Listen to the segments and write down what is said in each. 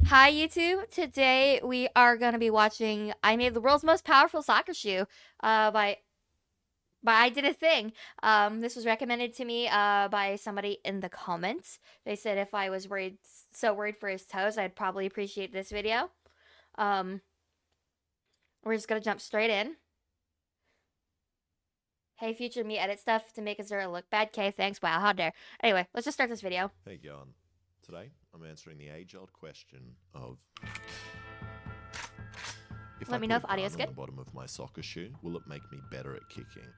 Hi YouTube. Today we are going to be watching I Made the World's Most Powerful Soccer Shoe by I Did a Thing. This was recommended to me by somebody in the comments. They said if I was worried for his toes, I'd probably appreciate this video. Um, we're just going to jump straight in. Hey, future me edit stuff to make Azura look bad. Okay, thanks. Wow, how dare. Anyway, let's just start this video. How you going? Today, I'm answering the age-old question of if Let I me put know a if audio's gun on good. the bottom of my soccer shoe, will it make me better at kicking?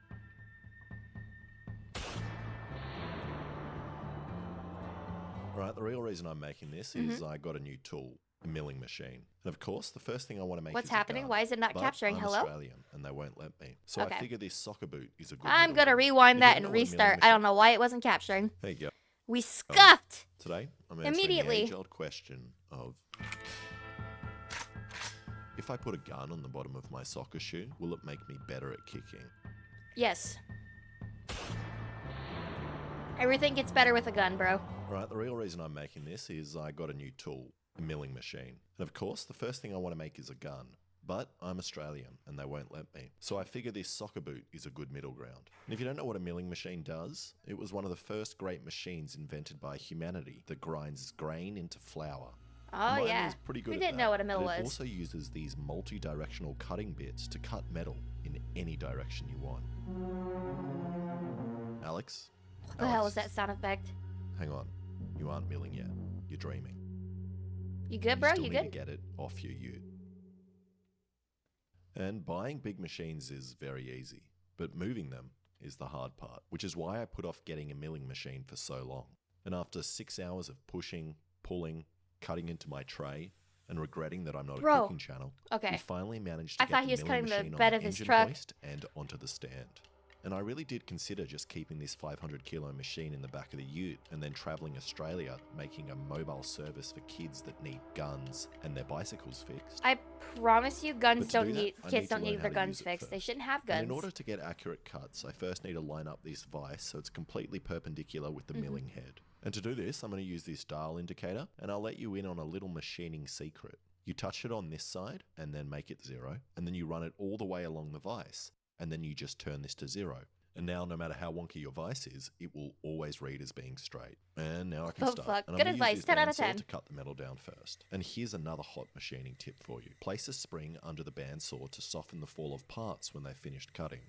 Right, the real reason I'm making this is I got a new tool, a milling machine. And of course, the first thing I want to make What's is happening? a gun. Why is it not But capturing? I'm Hello? Australian, and they won't let me. So Okay. I figure this soccer boot is a good I'm middle going to ground. rewind that If you and don't know what a milling restart. I machine- don't know why it wasn't capturing. There you go. We scuffed! Today, I'm answering Immediately. the age-old question of if I put a gun on the bottom of my soccer shoe, will it make me better at kicking? Yes. Everything gets better with a gun, bro. Right, the real reason I'm making this is I got a new tool, a milling machine. And of course, the first thing I want to make is a gun. But I'm Australian, and they won't let me. So I figure this soccer boot is a good middle ground. And if you don't know what a milling machine does, it was one of the first great machines invented by humanity that grinds grain into flour. Oh, Mine yeah. is pretty good Who at didn't that, know what a mill but was? It also uses these multi-directional cutting bits to cut metal in any direction you want. Alex? What the hell was that sound effect? Hang on. You aren't milling yet. You're dreaming. You good, bro? You You still need good? to get it off your ute. And buying big machines is very easy, but moving them is the hard part, which is why I put off getting a milling machine for so long. And after 6 hours of pushing, pulling, cutting into my tray, and regretting that I'm not a cooking channel, we finally managed to I get thought the he was milling cutting the machine bed on of the his engine truck. hoist and onto the stand. And I really did consider just keeping this 500 kilo machine in the back of the ute and then traveling Australia, making a mobile service for kids that need guns and their bicycles fixed. I promise you, But to do that, I kids need to don't learn need how their to guns use it fixed. They first. shouldn't have And guns. in order to get accurate cuts, I first need to line up this vise so it's completely perpendicular with the milling head. And to do this, I'm going to use this dial indicator, and I'll let you in on a little machining secret. You touch it on this side, and then make it 0, and then you run it all the way along the vise, and then you just turn this to 0. And now, no matter how wonky your vise is, it will always read as being straight. And now I can Oh, start. fuck. And Good I'm gonna advice. use 10 this out of bandsaw 10. to cut the metal down first. And here's another hot machining tip for you. Place a spring under the bandsaw to soften the fall of parts when they've finished cutting.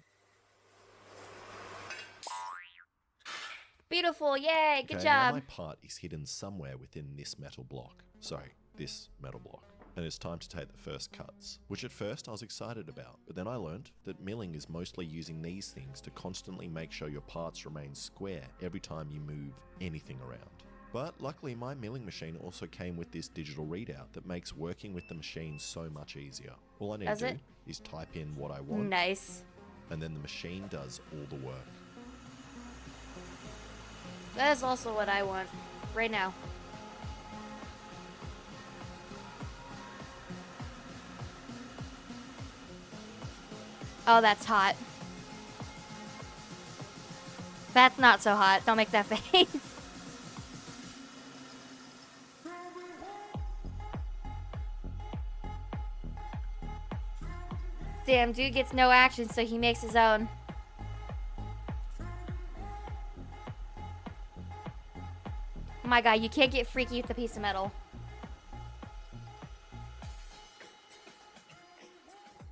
Beautiful. Yay. Good Okay, now job. my part is hidden somewhere within this metal block. Sorry, this metal block. And it's time to take the first cuts, which at first I was excited about, but then I learned that milling is mostly using these things to constantly make sure your parts remain square every time you move anything around. But luckily my milling machine also came with this digital readout that makes working with the machine so much easier. All I need to do is type in what I want. Nice. And then the machine does all the work. That is also what I want. Right now. Oh, that's hot. That's not so hot. Don't make that face. Damn, dude gets no action, so he makes his own. My God, you can't get freaky with a piece of metal.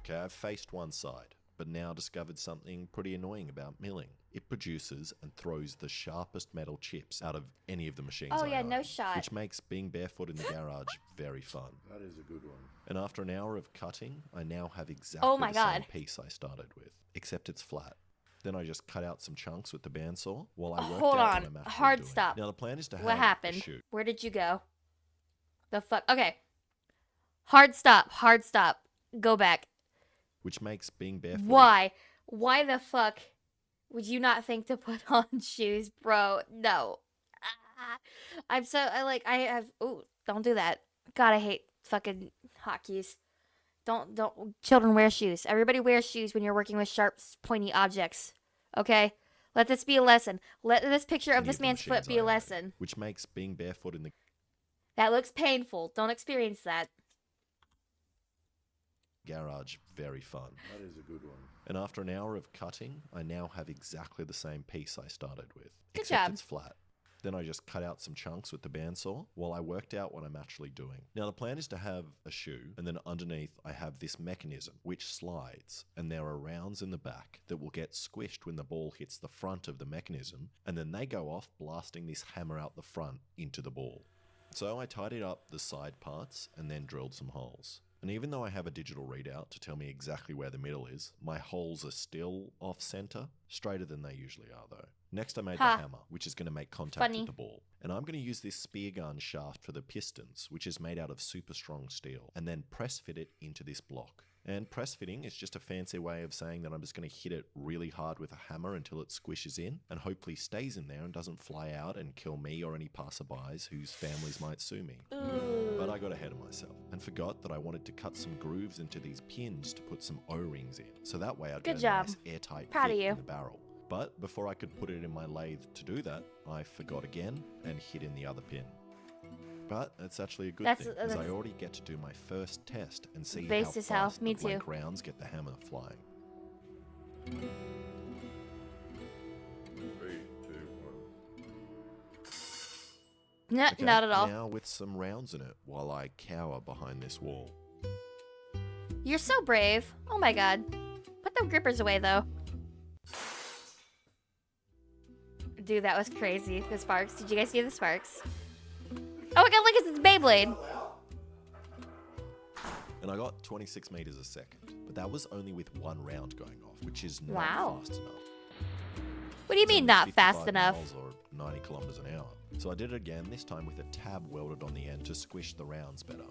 Okay, I've faced one side, but now discovered something pretty annoying about milling. It produces and throws the sharpest metal chips out of any of the machines Oh I yeah, own, no shot. which makes being barefoot in the garage very fun. That is a good one. And after an hour of cutting, I now have exactly Oh my the same God. piece I started with, except it's flat. Then I just cut out some chunks with the bandsaw while I worked Hold out on. what I'm actually Hard doing. stop. Now the plan is to have What a happened? shoot, Where did you go? The fuck? Okay. Hard stop. Hard stop. Go back. which makes being barefoot Why? Why the fuck would you not think to put on shoes, bro? No. Ah. I have, ooh, don't do that. God, I hate fucking hotkeys. Don't, children wear shoes. Everybody wears shoes when you're working with sharp, pointy objects. Okay? Let this be a lesson. Let this picture of any this the man's foot machines be I a own, lesson. which makes being barefoot in the That looks painful. Don't experience that. Garage very fun. That is a good one. And after an hour of cutting, I now have exactly the same piece I started with. Good except job. it's flat. Then I just cut out some chunks with the bandsaw while I worked out what I'm actually doing. Now the plan is to have a shoe, and then underneath I have this mechanism which slides, and there are rounds in the back that will get squished when the ball hits the front of the mechanism, and then they go off blasting this hammer out the front into the ball. So I tidied up the side parts and then drilled some holes. And even though I have a digital readout to tell me exactly where the middle is, my holes are still off center, straighter than they usually are though. Next I made the hammer, which is going to make contact with the ball. And I'm going to use this spear gun shaft for the pistons, which is made out of super strong steel, and then press fit it into this block. And press fitting is just a fancy way of saying that I'm just going to hit it really hard with a hammer until it squishes in and hopefully stays in there and doesn't fly out and kill me or any passerbys whose families might sue me. But I got ahead of myself and forgot that I wanted to cut some grooves into these pins to put some O-rings in, so that way I'd get a nice airtight fit in the barrel. But before I could put it in my lathe to do that, I forgot again and hit in the other pin. But it's actually a good thing, because I already get to do my first test and see how fast the blank rounds get the hammer flying. 3, 2, 1. No, Okay, not at all. Now with some rounds in it while I cower behind this wall. You're so brave. Oh my god. Put the grippers away though. Dude, that was crazy. The sparks. Did you guys see the sparks? Oh my god, look, it's Beyblade. And I got 26 meters a second, but that was only with one round going off, which is not fast enough. What do you mean not fast 55 enough? miles or 90 kilometers an hour. So I did it again, this time with a tab welded on the end to squish the rounds better.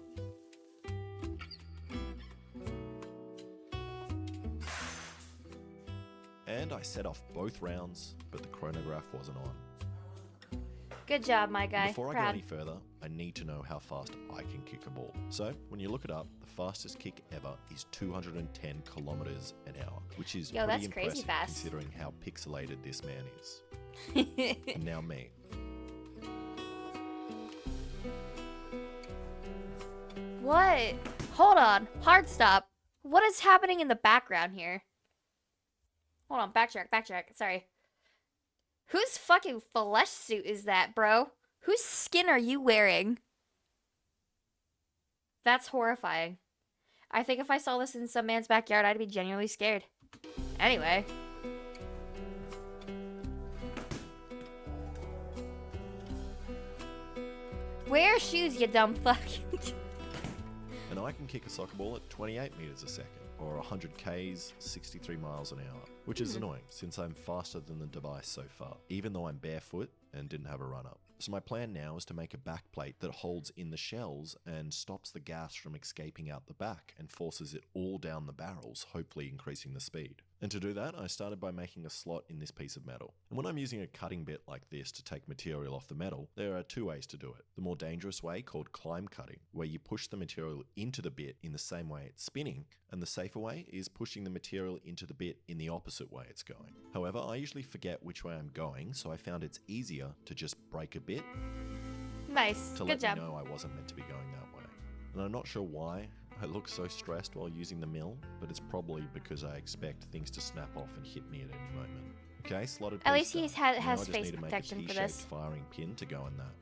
And I set off both rounds, but the chronograph wasn't on. Good job, my guy. Before I go any further, I need to know how fast I can kick a ball. So, when you look it up, the fastest kick ever is 210 kilometers an hour, which is pretty impressive considering how pixelated this man is. And now me. What? Hold on. Hard stop. What is happening in the background here? Hold on. Backtrack. Sorry. Whose fucking flesh suit is that, bro? Whose skin are you wearing? That's horrifying. I think if I saw this in some man's backyard, I'd be genuinely scared. Anyway. Wear shoes, you dumb fuck. And I can kick a soccer ball at 28 meters a second, or 100 Ks, 63 miles an hour, which is annoying since I'm faster than the device so far, even though I'm barefoot and didn't have a run-up. So my plan now is to make a backplate that holds in the shells and stops the gas from escaping out the back and forces it all down the barrels, hopefully increasing the speed. And to do that, I started by making a slot in this piece of metal. And when I'm using a cutting bit like this to take material off the metal, there are two ways to do it. The more dangerous way, called climb cutting, where you push the material into the bit in the same way it's spinning, and the safer way is pushing the material into the bit in the opposite way it's going. However, I usually forget which way I'm going, so I found it's easier to just break a bit Nice. to Good let job. me know I wasn't meant to be going that way. And I'm not sure why I look so stressed while using the mill, but it's probably because I expect things to snap off and hit me at any moment. Okay, slotted At piece least he done. has Now I just face need to make protection a for T-shaped this. firing pin to go in that.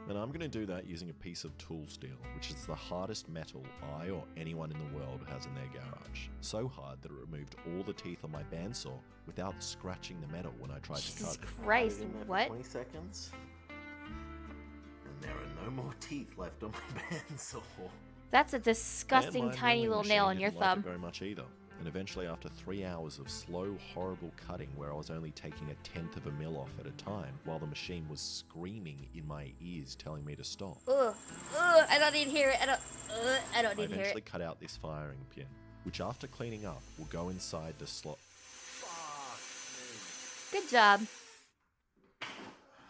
And I'm going to do that using a piece of tool steel, which is the hardest metal I or anyone in the world has in their garage. So hard that it removed all the teeth on my bandsaw without scratching the metal when I tried to Jesus cut it. Christ, Put it in there for what? 20 seconds. And there are no more teeth left on my bandsaw. That's a And disgusting my tiny milling little machine nail on your didn't like it thumb. very much either. And eventually, after 3 hours of slow, horrible cutting where I was only taking 1/10 of a mil off at a time, while the machine was screaming in my ears telling me to stop, Ugh, I don't need to hear it. I don't I need to hear eventually it. cut out this firing pin, which after cleaning up will go inside the slot. Good job.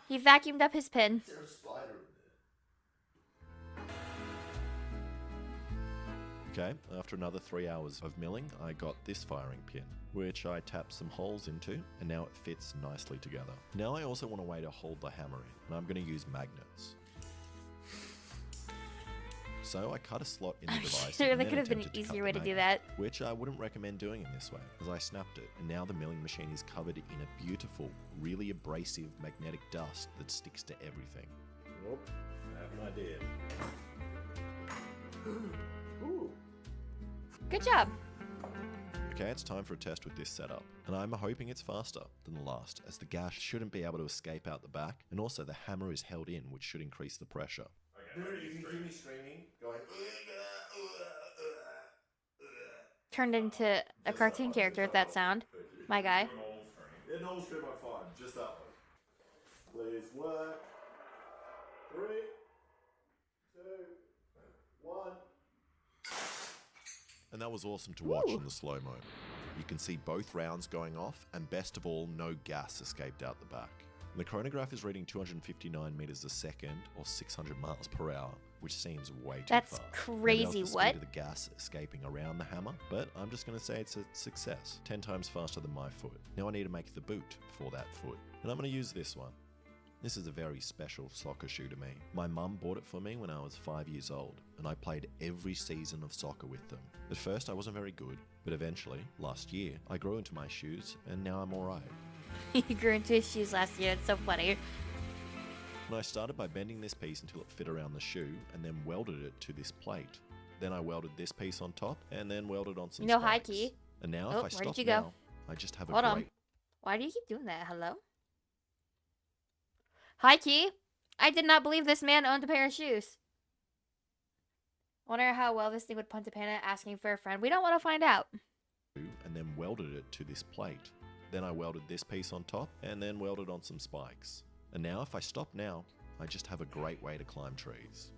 He vacuumed up his pin. Is there a spider in there? Okay, after another 3 hours of milling, I got this firing pin, which I tapped some holes into, and now it fits nicely together. Now I also want a way to hold the hammer in, and I'm going to use magnets. So I cut a slot in the I'm device. sure and there then could have been an attempted to cut easier the way to do magnet, that. which I wouldn't recommend doing in this way, as I snapped it, and now the milling machine is covered in a beautiful, really abrasive magnetic dust that sticks to everything. Nope, I have an idea. Ooh. Good job. Okay, it's time for a test with this setup, and I'm hoping it's faster than the last, as the gash shouldn't be able to escape out the back, and also the hammer is held in, which should increase the pressure. Okay, if you hear me screaming, going. Turned into a cartoon character with that sound. My guy. Yeah, normal stream I'm fine, just that one. Please work. 3, 2, 1. And that was awesome to watch Ooh. in the slow-mo. You can see both rounds going off, and best of all, no gas escaped out the back. The chronograph is reading 259 meters a second, or 600 miles per hour, which seems way too That's fast. crazy. Nobody else the What? speed of the gas escaping around the hammer, but I'm just going to say it's a success. 10 times faster than my foot. Now I need to make the boot for that foot, and I'm going to use this one. This is a very special soccer shoe to me. My mum bought it for me when I was 5 years old, and I played every season of soccer with them. At first I wasn't very good, but eventually, last year, I grew into my shoes, and now I'm alright. He grew into his shoes last year. It's so funny. And I started by bending this piece until it fit around the shoe, and then welded it to this plate. Then I welded this piece on top, and then welded on some No spikes. high key. And now Oh, if I where stop did you go? now, I just have a Hold on. great... Why do you keep doing that? Hello? Hi, Key. I did not believe this man owned a pair of shoes. Wonder how well this thing would punt a panda asking for a friend. We don't want to find out. and then welded it to this plate. Then I welded this piece on top, and then welded on some spikes. And now if I stop now, I just have a great way to climb trees.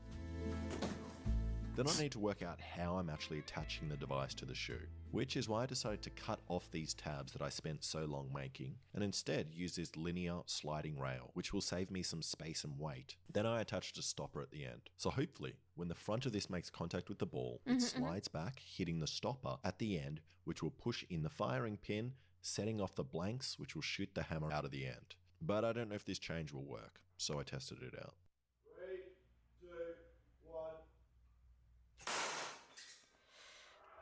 Then I need to work out how I'm actually attaching the device to the shoe, which is why I decided to cut off these tabs that I spent so long making, and instead use this linear sliding rail, which will save me some space and weight. Then I attached a stopper at the end. So hopefully, when the front of this makes contact with the ball, it slides back, hitting the stopper at the end, which will push in the firing pin, setting off the blanks, which will shoot the hammer out of the end. But I don't know if this change will work, so I tested it out. 3, 2, 1.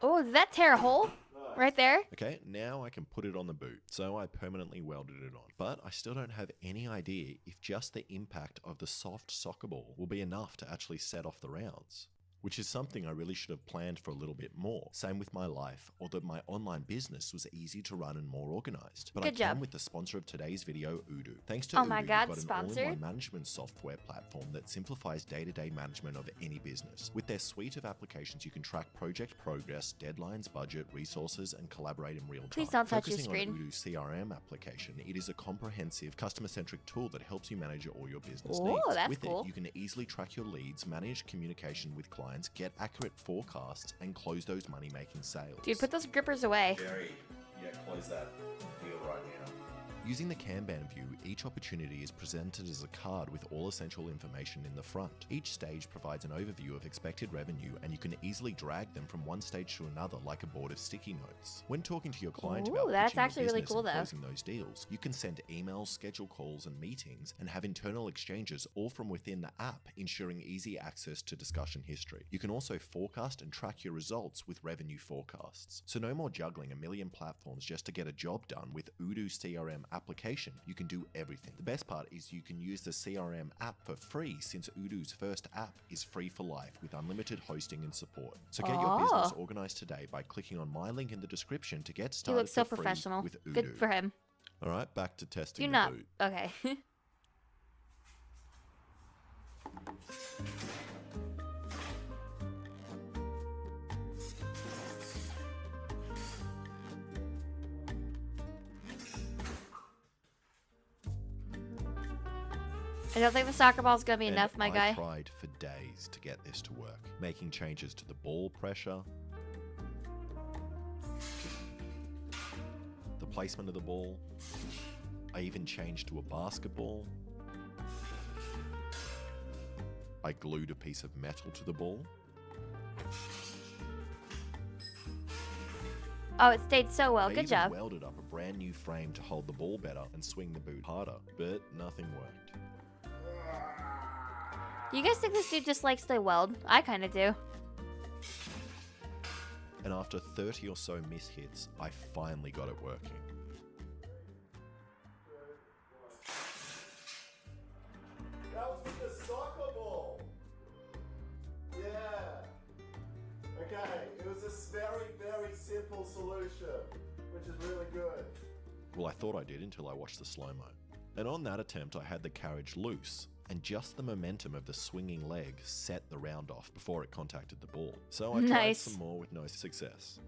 Oh, did that tear a hole? Right there? Okay, now I can put it on the boot, so I permanently welded it on. But I still don't have any idea if just the impact of the soft soccer ball will be enough to actually set off the rounds. Which is something I really should have planned for a little bit more. Same with my life, although my online business was easy to run and more organized. But Good I came job. with the sponsor of today's video, Odoo. Thanks to Oh Odoo, my you've God, got an sponsor? all-in-one management software platform that simplifies day-to-day management of any business. With their suite of applications, you can track project progress, deadlines, budget, resources, and collaborate in real time. Please don't touch your Focusing screen. on Odoo's CRM application, it is a comprehensive, customer-centric tool that helps you manage all your business Ooh, needs. that's With cool. it, you can easily track your leads, manage communication with clients, get accurate forecasts, and close those money-making sales. Dude, put those grippers away. Jerry, yeah, close that deal right now. Using the Kanban view, each opportunity is presented as a card with all essential information in the front. Each stage provides an overview of expected revenue, and you can easily drag them from one stage to another like a board of sticky notes. When talking to your client Ooh, about that's pitching your actually really business cool, and though. closing those deals, you can send emails, schedule calls and meetings, and have internal exchanges all from within the app, ensuring easy access to discussion history. You can also forecast and track your results with revenue forecasts. So no more juggling a million platforms just to get a job done. With Odoo's CRM application, you can do everything. The best part is you can use the CRM app for free, since Odoo's first app is free for life with unlimited hosting and support. So get your business organized today by clicking on my link in the description to get He started looks so for free professional. with Odoo. Good for him. All right, back to testing Do the not. boot. Okay. I don't think the soccer ball's gonna be And enough, my guy. I tried for days to get this to work, making changes to the ball pressure, the placement of the ball. I even changed to a basketball. I glued a piece of metal to the ball. Oh, it stayed so well. I Good even job. welded up a brand new frame to hold the ball better and swing the boot harder, but nothing worked. You guys think this dude just likes to weld? I kind of do. And after 30 or so mishits, I finally got it working. That was with the soccer ball. Yeah. Okay, it was a very, very simple solution, which is really good. Well, I thought I did until I watched the slow-mo. And on that attempt, I had the carriage loose, and just the momentum of the swinging leg set the round off before it contacted the ball. So I tried Nice. some more with no success.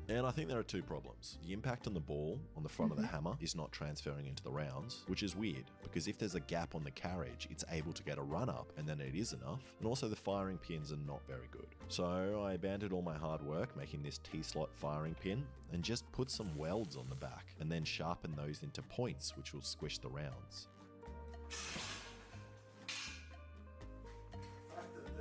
And I think there are two problems. The impact on the ball on the front of the hammer is not transferring into the rounds, which is weird, because if there's a gap on the carriage, it's able to get a run up, and then it is enough. And also the firing pins are not very good. So I abandoned all my hard work making this T-slot firing pin, and just put some welds on the back, and then sharpen those into points, which will squish the rounds.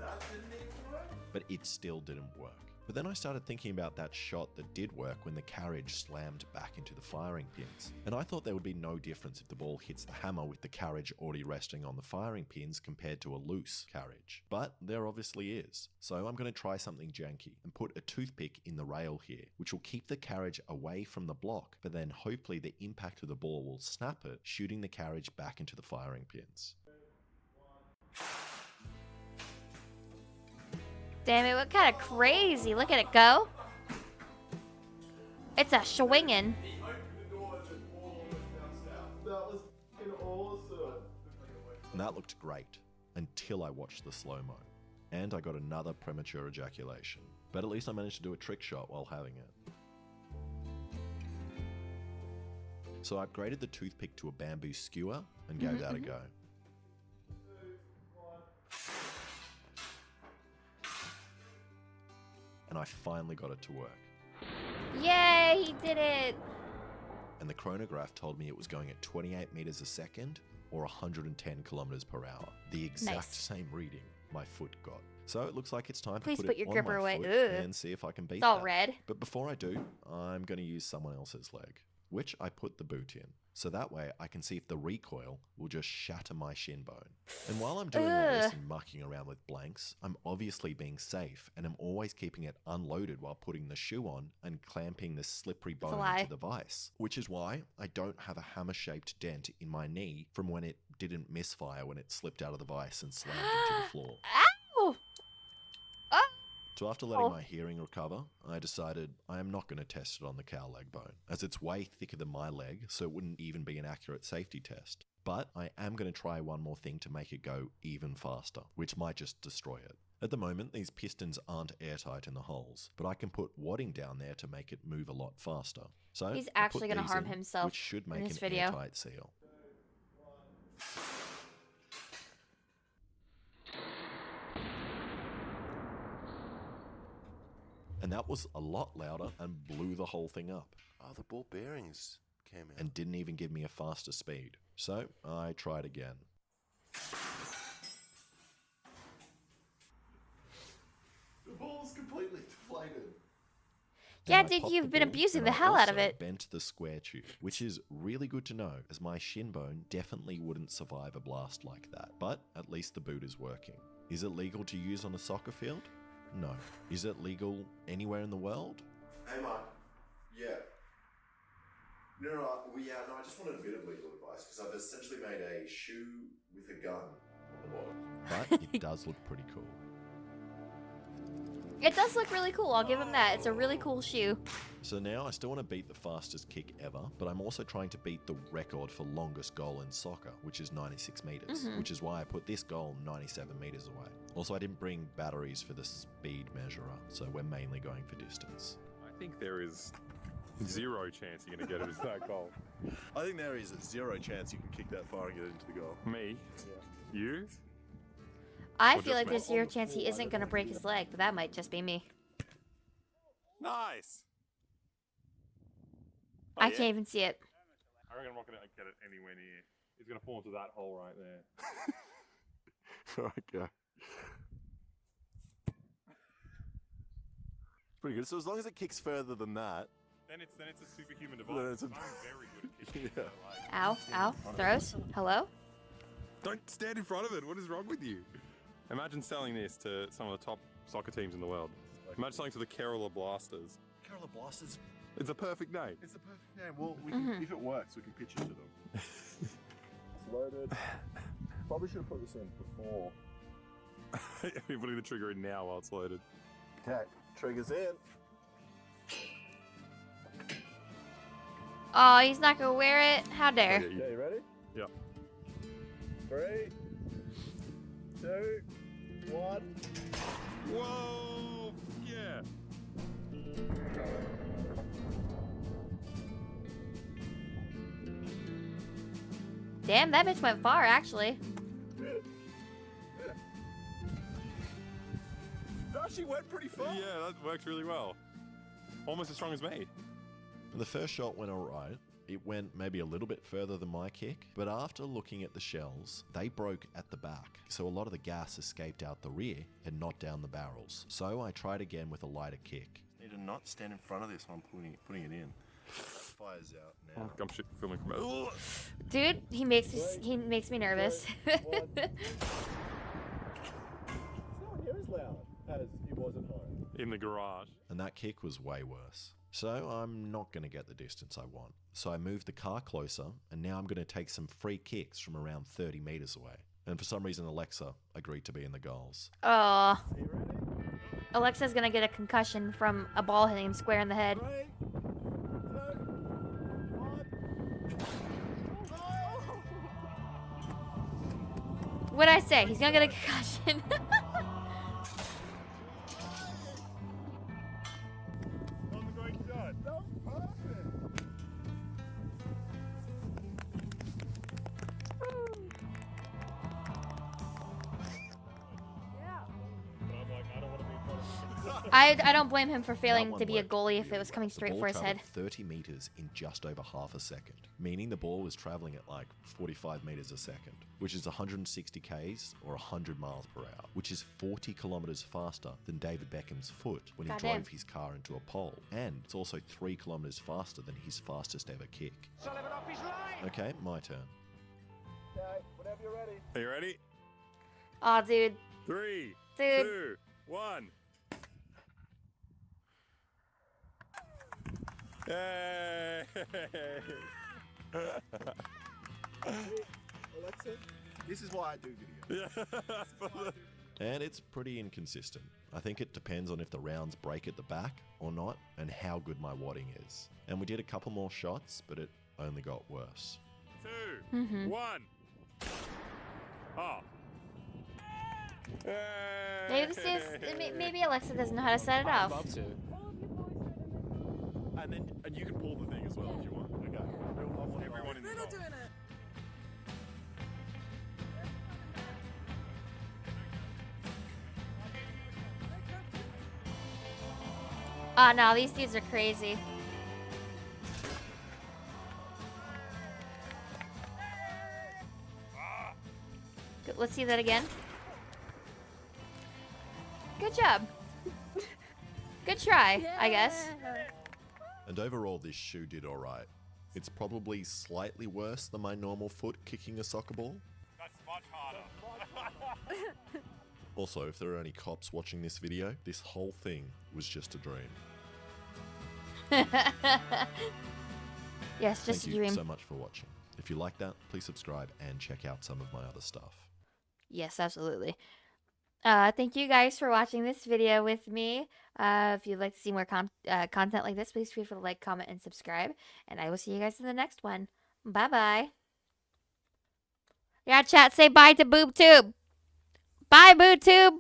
That didn't even work? But it still didn't work. But then I started thinking about that shot that did work when the carriage slammed back into the firing pins. And I thought there would be no difference if the ball hits the hammer with the carriage already resting on the firing pins compared to a loose carriage. But there obviously is. So I'm going to try something janky and put a toothpick in the rail here, which will keep the carriage away from the block, but then hopefully the impact of the ball will snap it, shooting the carriage back into the firing pins. Damn it, what kind of crazy. Look at it go. It's a swinging. He opened the door and the ball almost bounced out. That was fucking awesome. And that looked great, until I watched the slow-mo. And I got another premature ejaculation. But at least I managed to do a trick shot while having it. So I upgraded the toothpick to a bamboo skewer and gave that a go. And I finally got it to work. Yay, he did it. And the chronograph told me it was going at 28 meters a second or 110 kilometers per hour. The exact Nice. same reading my foot got. So it looks like it's time Please to put put your it on gripper my away. foot Ugh. and see if I can beat It's all that. red. But before I do, I'm going to use someone else's leg, which I put the boot in. So that way I can see if the recoil will just shatter my shin bone. And while I'm doing all this Ugh. and mucking around with blanks, I'm obviously being safe and I'm always keeping it unloaded while putting the shoe on and clamping the slippery bone lie. into the vise. Which is why I don't have a hammer-shaped dent in my knee from when it didn't misfire when it slipped out of the vise and slammed into the floor. Ow! Oh! So after letting my hearing recover, I decided I am not going to test it on the cow leg bone, as it's way thicker than my leg, so it wouldn't even be an accurate safety test. But I am going to try one more thing to make it go even faster, which might just destroy it. At the moment, these pistons aren't airtight in the holes, but I can put wadding down there to make it move a lot faster. So He's I actually put gonna these harm in, himself which should in make this an video. airtight seal. And that was a lot louder and blew the whole thing up. Oh, the ball bearings came out. And didn't even give me a faster speed. So I tried again. The ball's completely deflated. Yeah, And I dude, popped you've the been ball, abusing and the I hell out of also it. Bent the square tube, which is really good to know, as my shin bone definitely wouldn't survive a blast like that. But at least the boot is working. Is it legal to use on a soccer field? No. Is it legal anywhere in the world? Hey, Mark. Yeah. No, I just wanted a bit of legal advice because I've essentially made a shoe with a gun on the bottom. But it does look pretty cool. It does look really cool. I'll give him that. It's a really cool shoe. So now I still want to beat the fastest kick ever, but I'm also trying to beat the record for longest goal in soccer, which is 96 meters, which is why I put this goal 97 meters away. Also, I didn't bring batteries for the speed measurer, so we're mainly going for distance. I think there is zero chance you're going to get it as that goal. I think there is a zero chance you can kick that far and get it into the goal. Me? You? I Or feel just like me. there's zero chance he isn't going to break his leg, but that might just be me. Nice. Oh, I yeah? can't even see it. I reckon I'm not going to get it anywhere near. He's going to fall into that hole right there. Alright, go. Pretty good. So as long as it kicks further than that, Then it's a superhuman device. Then it's a- I'm very good at kicking. Yeah. So, like, Ow, ow. Throws. Hello? Don't stand in front of it. What is wrong with you? Imagine selling this to some of the top soccer teams in the world. Imagine selling to the Kerala Blasters. Kerala Blasters. It's a perfect name. It's the perfect name. Well, we can, if it works, we can pitch it to them. It's loaded. Probably should have put this in before. You're putting the trigger in now while it's loaded. Okay, triggers in. Oh, he's not gonna wear it. How dare? Okay, Okay, you ready? Yeah. 3, 2, 1. Whoa! Yeah. Damn, that bitch went far, actually. That actually went pretty far. Yeah, that worked really well. Almost as strong as me. The first shot went alright. It went maybe a little bit further than my kick, but after looking at the shells, they broke at the back, so a lot of the gas escaped out the rear and not down the barrels. So I tried again with a lighter kick. Need to not stand in front of this when I'm putting it in. Fire's out now. I'm filming from. Ugh. Dude, he makes me nervous. It's nowhere near as loud as it was at home. In the garage. And that kick was way worse. So I'm not going to get the distance I want. So I moved the car closer, and now I'm going to take some free kicks from around 30 meters away. And for some reason, Alexa agreed to be in the goals. Oh, Are you ready? Alexa's gonna get a concussion from a ball hitting him square in the head. 3, 2, 1. What'd I say? He's gonna get a concussion. Not the great shot. That was perfect. But I'm like, I don't want to be in front of I don't blame him for That failing one to be a worked goalie if it really was coming well. straight The for ball his head. traveled 30 meters in just over half a second, meaning the ball was traveling at like 45 meters a second, which is 160 k's or 100 miles per hour, which is 40 kilometers faster than David Beckham's foot when he Goddamn. drove his car into a pole. And it's also 3 kilometers faster than his fastest ever kick. Okay, my turn. Okay, whenever you're ready. Are you ready? Aw, dude. 3, Dude. 2, 1. Yay! Alexa, this is why I do videos. Yeah. And it's pretty inconsistent. I think it depends on if the rounds break at the back or not, and how good my wadding is. And we did a couple more shots, but it only got worse. 2, Mhm. 1. Oh. Maybe Alexa doesn't know how to set it off. Love to. And you can pull the thing as well if you want. Okay. Everyone in the They're not box. doing it. Oh no, these dudes are crazy. Good, let's see that again. Good job. Good try, I guess. And overall, this shoe did alright. It's probably slightly worse than my normal foot kicking a soccer ball. That's much harder. Also, if there are any cops watching this video, this whole thing was just a dream. Yes, just Thank a you dream. so much for watching. If you like that, please subscribe and check out some of my other stuff. Yes, absolutely. Thank you guys for watching this video with me. If you'd like to see more content like this, please feel free to like, comment, and subscribe. And I will see you guys in the next one. Bye-bye. Yeah, chat, say bye to BoobTube. Bye, BoobTube.